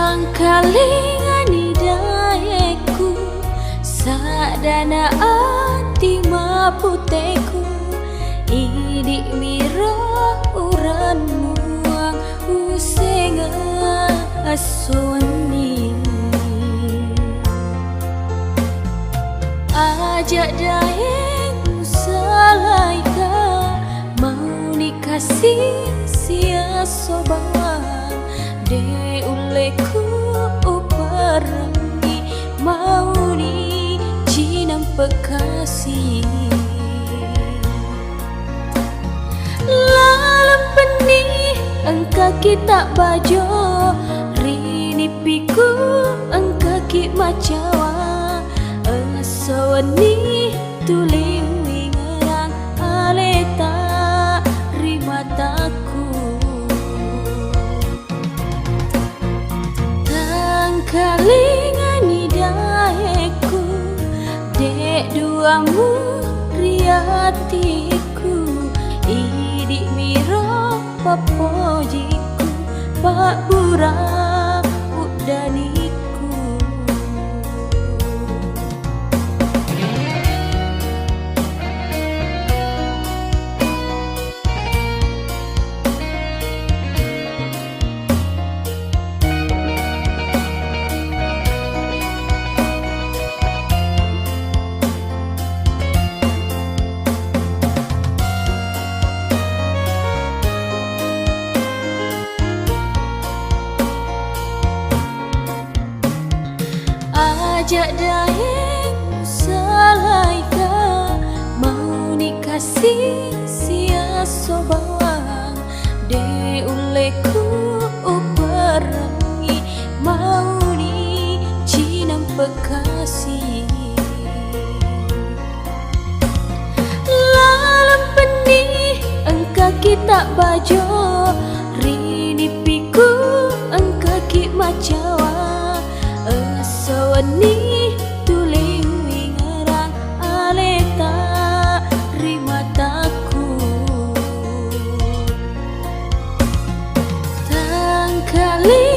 Kalingani dayeku sadana ati maputeku idik miro uran muang usenga aswani ajak dayeku salaika mau dikasih sia sobat de uleku uparangi mau ni cinam pekasi lalam penih engka kita bajo rini piku engka ki macawa asawani tuliwi ngarang aleta rimataku kalingani dayeku dek duamu riatiku idik miro papojiku pak burang udaniku ajak dayeku salaika mau dikasih sia sobang de uleku uparangi mau di cinam pekasi lalam penih engka kita bajo rini piku engka ki macawa asawani tuliwi ngarang aleta rimataku tangkali